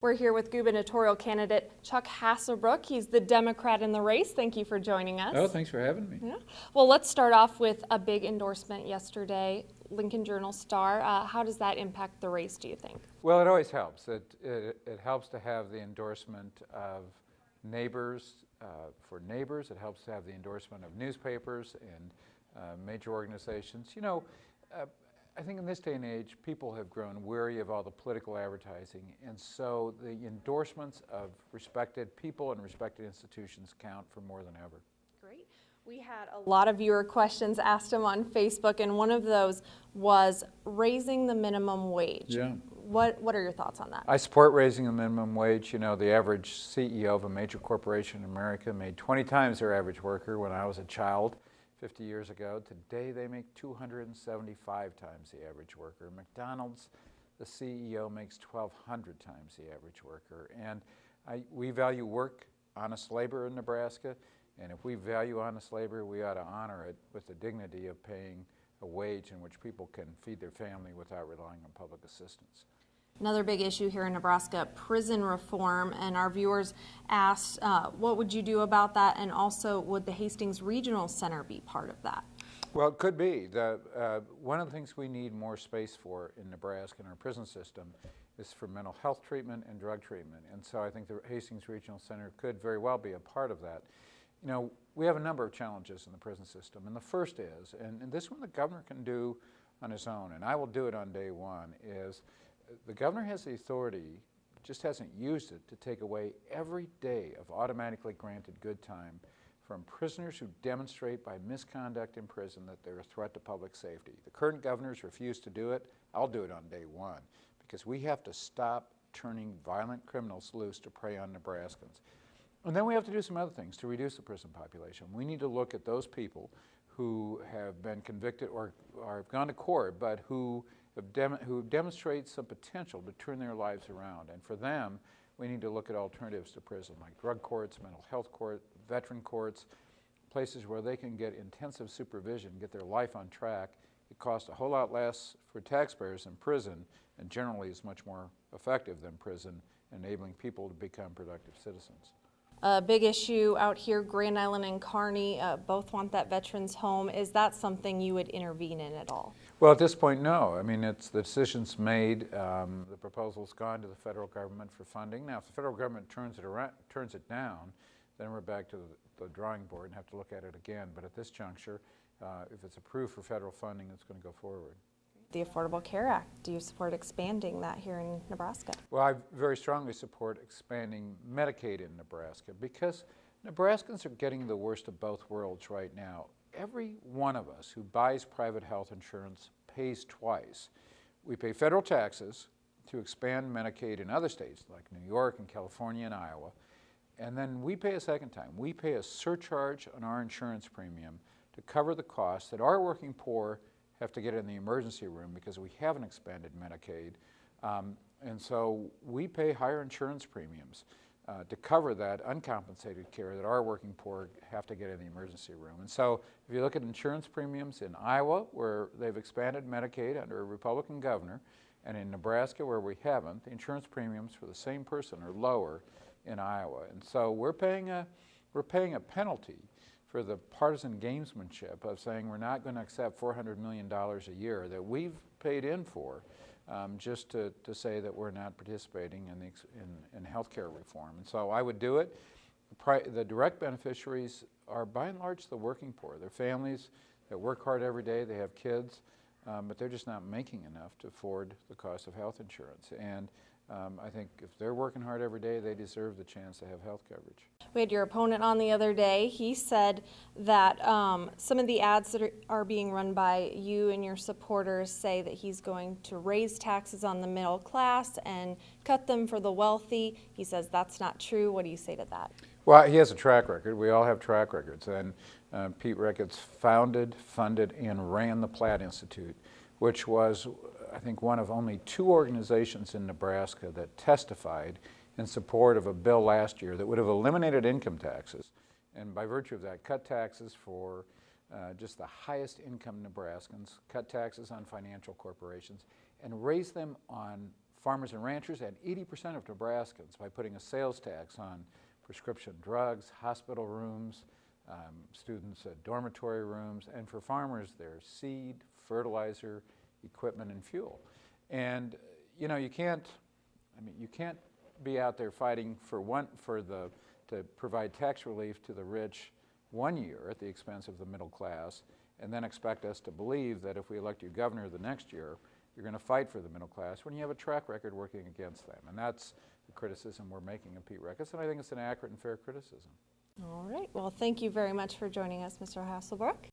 We're here with gubernatorial candidate Chuck Hassebrook. He's the Democrat in the race. Thank you for joining us. Oh, thanks for having me. Yeah. Well, let's start off with a big endorsement yesterday, Lincoln Journal-Star. How does that impact the race, do you think? Well, it always helps. It helps to have the endorsement of neighbors for neighbors. It helps to have the endorsement of newspapers and major organizations. You know, I think in this day and age, people have grown weary of all the political advertising, and so the endorsements of respected people and respected institutions count for more than ever. Great. We had a lot of viewer questions asked them on Facebook, and one of those was raising the minimum wage. Yeah. What are your thoughts on that? I support raising the minimum wage. You know, the average CEO of a major corporation in America made 20 times their average worker when I was a child 50 years ago. Today they make 275 times the average worker. McDonald's, the CEO makes 1,200 times the average worker. And we value work, honest labor in Nebraska, and if we value honest labor, we ought to honor it with the dignity of paying a wage in which people can feed their family without relying on public assistance. Another big issue here in Nebraska, prison reform, and our viewers asked, what would you do about that, and also would the Hastings Regional Center be part of that? Well, it could be. One of the things we need more space for in Nebraska in our prison system is for mental health treatment and drug treatment, and so I think the Hastings Regional Center could very well be a part of that. You know, we have a number of challenges in the prison system, and the first is, and this one the governor can do on his own, and I will do it on day one, is the governor has the authority, just hasn't used it, to take away every day of automatically granted good time from prisoners who demonstrate by misconduct in prison that they're a threat to public safety. The current governors refuse to do it. I'll do it on day one, because we have to stop turning violent criminals loose to prey on Nebraskans. And then we have to do some other things to reduce the prison population. We need to look at those people who have been convicted or have gone to court, but who demonstrate some potential to turn their lives around. And for them, we need to look at alternatives to prison, like drug courts, mental health court, veteran courts, places where they can get intensive supervision, get their life on track. It costs a whole lot less for taxpayers than prison, and generally is much more effective than prison, enabling people to become productive citizens. A big issue out here, Grand Island and Kearney, both want that veterans home. Is that something you would intervene in at all? Well, at this point, no. I mean, the decision's made. The proposal's gone to the federal government for funding. Now, if the federal government turns it down, then we're back to the drawing board and have to look at it again. But at this juncture, if it's approved for federal funding, it's going to go forward. The Affordable Care Act, do you support expanding that here in Nebraska? Well, I very strongly support expanding Medicaid in Nebraska, because Nebraskans are getting the worst of both worlds right now. Every one of us who buys private health insurance pays twice. We pay federal taxes to expand Medicaid in other states like New York and California and Iowa, and then we pay a second time. We pay a surcharge on our insurance premium to cover the costs that our working poor have to get in the emergency room because we haven't expanded Medicaid. And so we pay higher insurance premiums to cover that uncompensated care that our working poor have to get in the emergency room. And so if you look at insurance premiums in Iowa, where they've expanded Medicaid under a Republican governor, and in Nebraska, where we haven't, the insurance premiums for the same person are lower in Iowa. And so we're paying a penalty for the partisan gamesmanship of saying we're not going to accept $400 million a year that we've paid in for, just to say that we're not participating in health care reform. And so I would do it. The direct beneficiaries are by and large the working poor. They're families that work hard every day, they have kids, but they're just not making enough to afford the cost of health insurance. And I think if they're working hard every day, they deserve the chance to have health coverage. We had your opponent on the other day. He said that some of the ads that are being run by you and your supporters say that he's going to raise taxes on the middle class and cut them for the wealthy. He says that's not true. What do you say to that? Well, he has a track record. We all have track records. And Pete Ricketts founded, funded, and ran the Platt Institute, which was, I think, one of only 2 organizations in Nebraska that testified in support of a bill last year that would have eliminated income taxes, and by virtue of that, cut taxes for just the highest income Nebraskans, cut taxes on financial corporations, and raise them on farmers and ranchers and 80% of Nebraskans by putting a sales tax on prescription drugs, hospital rooms, students' dormitory rooms, and for farmers there's seed, fertilizer, equipment, and fuel. And you know, you can't be out there fighting to provide tax relief to the rich one year at the expense of the middle class, and then expect us to believe that if we elect you governor the next year, you're going to fight for the middle class when you have a track record working against them. And that's the criticism we're making of Pete Ricketts, and I think it's an accurate and fair criticism. All right. Well, thank you very much for joining us, Mr. Hassebrook.